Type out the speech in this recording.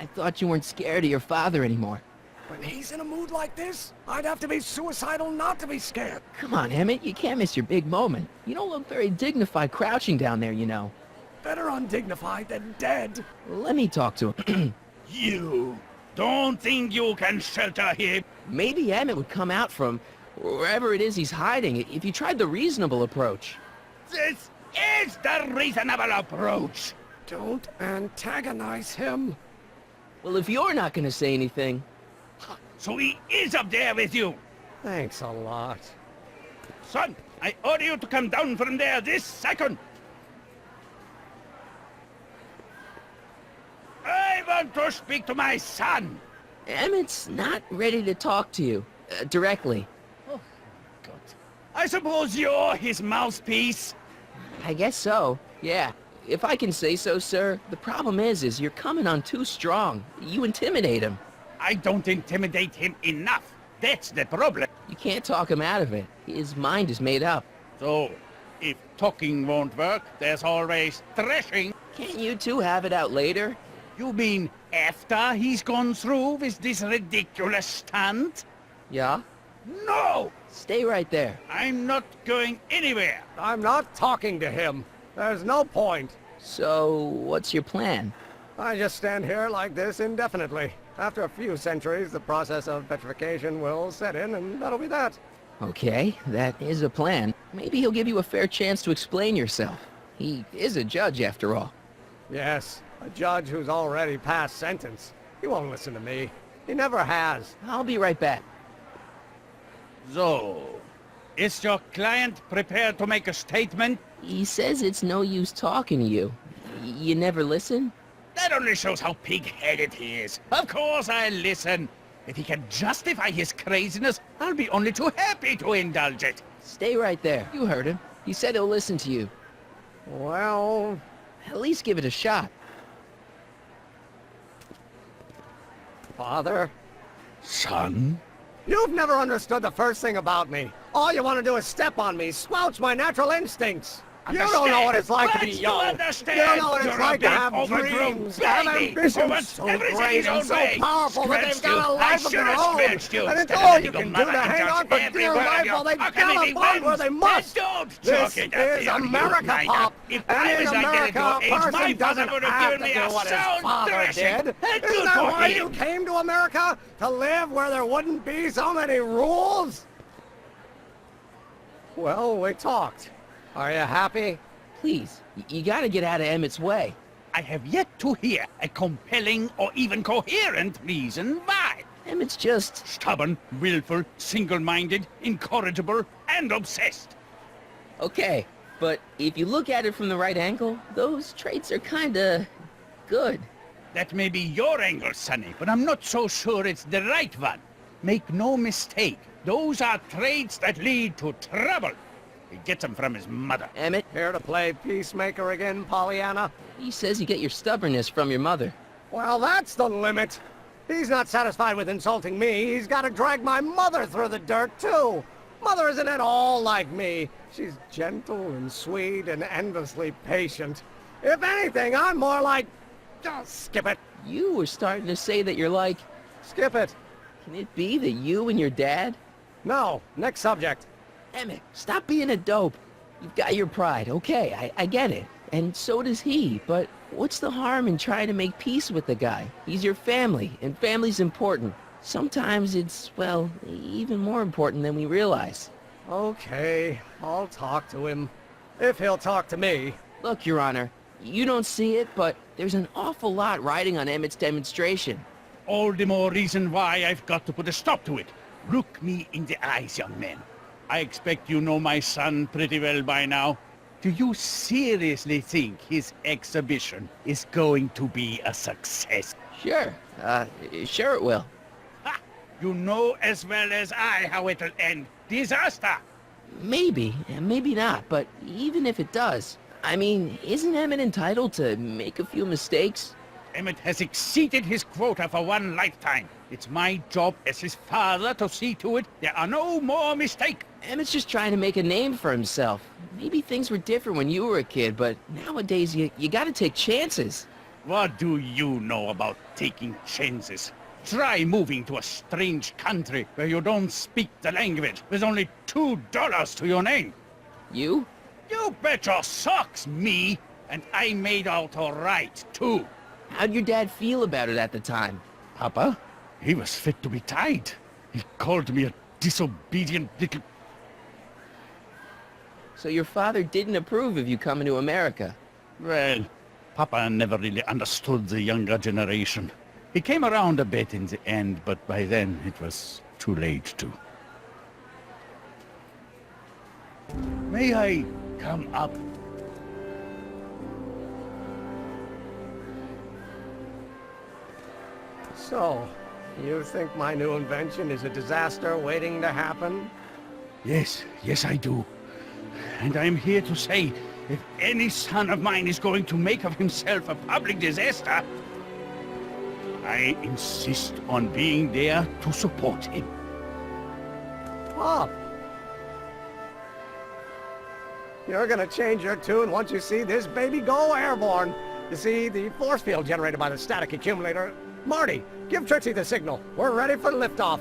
I thought you weren't scared of your father anymore. When he's in a mood like this, I'd have to be suicidal not to be scared. Come on, Emmett, you can't miss your big moment. You don't look very dignified crouching down there, you know. Better undignified than dead. Let me talk to him. You don't think you can shelter him? Maybe Emmett would come out from wherever it is he's hiding if you tried the reasonable approach. This is the reasonable approach. Don't antagonize him. Well, if you're not gonna say anything... So he is up there with you. Thanks a lot. Son, I order you to come down from there this second. I want to speak to my son. Emmett's not ready to talk to you, directly. Oh, God. I suppose you're his mouthpiece. I guess so, yeah. If I can say so, sir, the problem is you're coming on too strong. You intimidate him. I don't intimidate him enough. That's the problem. You can't talk him out of it. His mind is made up. So, if talking won't work, there's always thrashing. Can't you two have it out later? You mean after he's gone through with this ridiculous stunt? Yeah? No! Stay right there. I'm not going anywhere. I'm not talking to him. There's no point. So, what's your plan? I just stand here like this indefinitely. After a few centuries, the process of petrification will set in, and that'll be that. Okay, that is a plan. Maybe he'll give you a fair chance to explain yourself. He is a judge, after all. Yes, a judge who's already passed sentence. He won't listen to me. He never has. I'll be right back. So, is your client prepared to make a statement? He says it's no use talking to you. You never listen? That only shows how pig-headed he is. Of course I'll listen. If he can justify his craziness, I'll be only too happy to indulge it. Stay right there. You heard him. He said he'll listen to you. Well... At least give it a shot. Father? Son? You've never understood the first thing about me. All you want to do is step on me, squelch my natural instincts. You don't know what it's like to be young. You don't know what it's like to have dreams, have ambitions so great and so powerful that they've got a life of their own. And it's all you can do to hang on for dear life while they gallop on where they must. This is America, Pop. And in America, a person doesn't have to do what his father did. Isn't that why you came to America? To live where there wouldn't be so many rules? Well, we talked. Are you happy? Please, you gotta get out of Emmett's way. I have yet to hear a compelling or even coherent reason why. Emmett's just... Stubborn, willful, single-minded, incorrigible, and obsessed. Okay, but if you look at it from the right angle, those traits are kinda... good. That may be your angle, Sonny, but I'm not so sure it's the right one. Make no mistake, those are traits that lead to trouble. He gets them from his mother. Emmett, Here to play peacemaker again, Pollyanna? he says you get your stubbornness from your mother. Well, that's the limit. He's not satisfied with insulting me. He's got to drag my mother through the dirt, too. Mother isn't at all like me. She's gentle and sweet and endlessly patient. If anything, I'm more like... Oh, skip it. You were starting to say that you're like... Skip it. Can it be that you and your dad... No, next subject. Emmett, stop being a dope. You've got your pride, okay, I get it. And so does he, but what's the harm in trying to make peace with the guy? He's your family, and family's important. Sometimes it's, well, even more important than we realize. Okay, I'll talk to him. If he'll talk to me. Look, Your Honor, you don't see it, but there's an awful lot riding on Emmett's demonstration. All the more reason why I've got to put a stop to it. Look me in the eyes, young man. I expect you know my son pretty well by now. Do you seriously think his exhibition is going to be a success? Sure, sure it will. Ha! You know as well as I how it'll end. Disaster! Maybe, and maybe not, but even if it does, I mean, isn't Emmett entitled to make a few mistakes? Emmett has exceeded his quota for one lifetime. It's my job as his father to see to it there are no more mistakes. Emmett's just trying to make a name for himself. Maybe things were different when you were a kid, but nowadays you gotta take chances. What do you know about taking chances? Try moving to a strange country where you don't speak the language with only $2 to your name. You? You bet your socks, me! And I made out all right, too. How'd your dad feel about it at the time? Papa? He was fit to be tied. He called me a disobedient little... So your father didn't approve of you coming to America? Well, Papa never really understood the younger generation. He came around a bit in the end, but by then it was too late to. May I come up? So, you think my new invention is a disaster waiting to happen? Yes, yes I do. And I'm here to say, if any son of mine is going to make of himself a public disaster, I insist on being there to support him. Pop! You're gonna change your tune once you see this baby go airborne. You see, the force field generated by the static accumulator... Marty, give Trixie the signal. We're ready for liftoff.